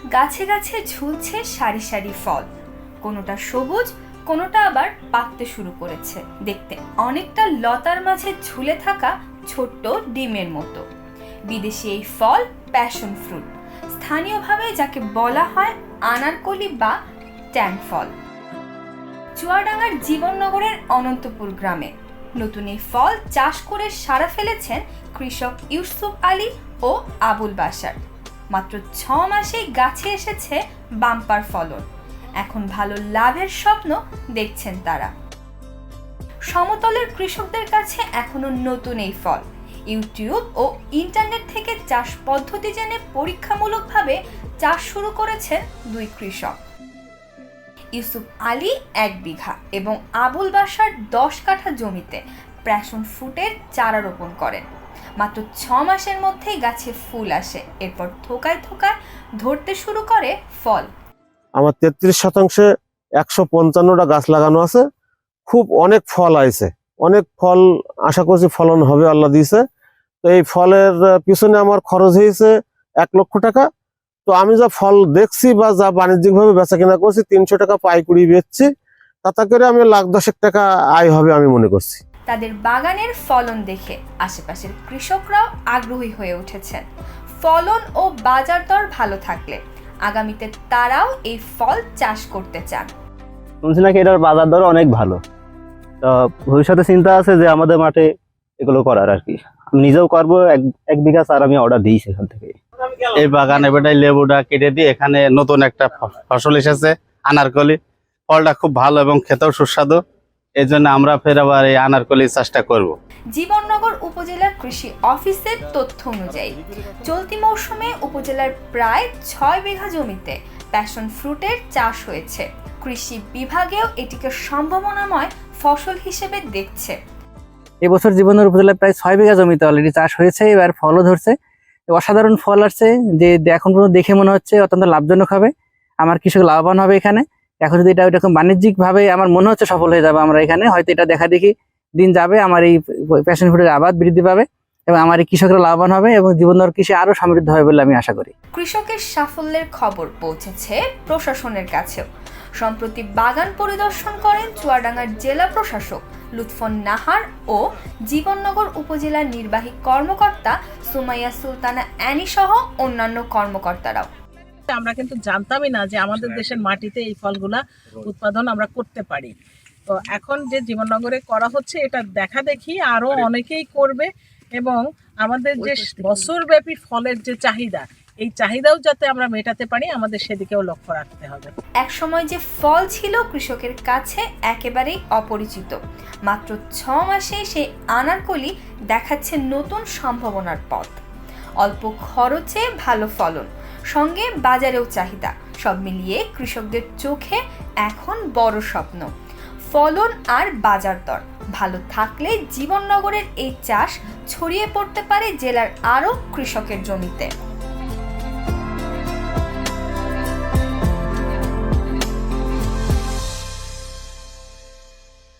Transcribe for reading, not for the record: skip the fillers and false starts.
গাছে গাছে ঝুলছে সারি সারি ফল, কোনোটা সবুজ, কোনোটা আবার পাকতে শুরু করেছে। দেখতে অনেকটা লতার মাঝে ঝুলে থাকা ছোট্ট ডিমের মতো। বিদেশি এই ফল প্যাশন ফ্রুট, স্থানীয়ভাবে যাকে বলা হয় আনারকলি বা ট্যাং ফল। চুয়াডাঙ্গার জীবননগরের অনন্তপুর গ্রামে নতুন এই ফল চাষ করে সাড়া ফেলেছেন কৃষক ইউসুফ আলী ও আবুল বাশার। মাত্র 6 মাসেই গাছে এসেছে বাম্পার ফলন। এখন ভালো লাভের স্বপ্ন দেখছেন তারা। সমতলের কৃষকদের কাছে এখনো নতুন এই ফল। ইউটিউব ও ইন্টারনেট থেকে চাষ পদ্ধতি জেনে পরীক্ষামূলকভাবে চাষ শুরু করেছেন 2 কৃষক। ইউসুফ আলী 1 বিঘা এবং আবুল বাশার 10 কাঠা জমিতে প্যাশন ফ্রুটের চারা রোপণ করেন। মাত্র 6 মাসের মধ্যেই গাছে ফুল আসে, এরপর থোকায় থোকায় ধরতে শুরু করে ফল। আমার 33 শতাংশে 155টা গাছ লাগানো আছে। খুব অনেক ফল আইছে, অনেক ফল আশা করছি ফলন হবে, আল্লাহ দিয়েছে। তো এই ফলের পিছনে আমার খরচ হয়েছে 1 লক্ষ টাকা। তো আমি যা ফল দেখছি বা যা বাণিজ্যিকভাবে বেচা কেনা করছি 300 টাকা পাইকারি বেচছি, তাতে করে আমি 1,10,000 টাকা আয় হবে আমি মনে করছি। তাদের বাগানের ফলন দেখে আশেপাশের কৃষকরাও আগ্রহী হয়ে উঠেছেন। ফলন ও বাজার দর ভালো থাকলে আগামীতে তারাও এই ফল চাষ করতে চান। শুনছি নাকি এটার বাজার দর অনেক ভালো। তো ভবিষ্যতে চিন্তা আছে যে আমাদের মাঠে এগুলো করার আর কি। আমি নিজেও করবো, 1 বিঘা চারা আমি অর্ডার দিয়েছি এখান থেকে। এই বাগানে বেটাই লেবুটা কেটে দিয়ে এখানে নতুন একটা ফসল এসেছে আনারকলি। ফলটা খুব ভালো এবং খেতেও সুস্বাদু। এই জন্য আমরা ফের আবার এই আনারকলি চাষটা করব। জীবননগর উপজেলার কৃষি অফিসের তথ্য অনুযায়ী চলতি মৌসুমে উপজেলার প্রায় 6 বিঘা জমিতে প্যাশন ফ্রুটের চাষ হয়েছে। কৃষি বিভাগেও এটিকে সম্ভাবনাময় ফসল হিসেবে দেখছে। এবছর জীবননগর উপজেলায় প্রায় 6 বিঘা জমিতে অলরেডি চাষ হয়েছে, এবার ফলও ধরছে। অসাধারণ ফল আসছে, যে এখন পর্যন্ত দেখে মনে হচ্ছে অত্যন্ত লাভজনক হবে। আমার কৃষক লাভবান হবে এখানে। এখন যদি এটা এরকম বাণিজ্যিক ভাবে আমার মনে হচ্ছে সফল হয়ে যাবে আমরা এখানে, হয়তো এটা দেখা দেখি দিন যাবে, আমার এই প্যাশন ফ্রুটের আবাদ বৃদ্ধি পাবে এবং আমার এই কৃষকরা লাভবান হবে এবং জীবননগর কৃষি আরো সমৃদ্ধ হবে বলে আমি আশা করি। কৃষকের সাফল্যের খবর পৌঁছেছে প্রশাসনের কাছেও। সম্প্রতি বাগান পরিদর্শন করেন চুয়াডাঙ্গার জেলা প্রশাসক লুৎফর নাহার ও জীবননগর উপজেলার নির্বাহী কর্মকর্তা সুমাইয়া সুলতানা অ্যানি সহ অন্যান্য কর্মকর্তারাও। আমরা কিন্তু জানতামই না যে আমাদের দেশের মাটিতে এই ফলগুলা উৎপাদন আমরা করতে পারি। তো এখন যে জীবননগরে করা হচ্ছে এটা দেখা দেখি আরো অনেকেই করবে এবং আমাদের যে বছরব্যাপী ফলের যে চাহিদা, এই চাহিদাও যাতে আমরা মেটাতে পারি আমাদের সেদিকেও লক্ষ্য রাখতে হবে। একসময় যে ফল ছিল কৃষকের কাছে একেবারেই অপরিচিত, মাত্র 6 মাসে সেই আনারকলি দেখাচ্ছে নতুন সম্ভাবনার পথ। অল্প খরচে ভালো ফলন, সঙ্গে বাজারেও চাহিদা, সব মিলিয়ে কৃষকদের চোখে এখন বড় স্বপ্ন। ফলন আর বাজার দর ভালো থাকলে জীবননগরের এই চাষ ছড়িয়ে পড়তে পারে জেলার আরও কৃষকের জমিতে।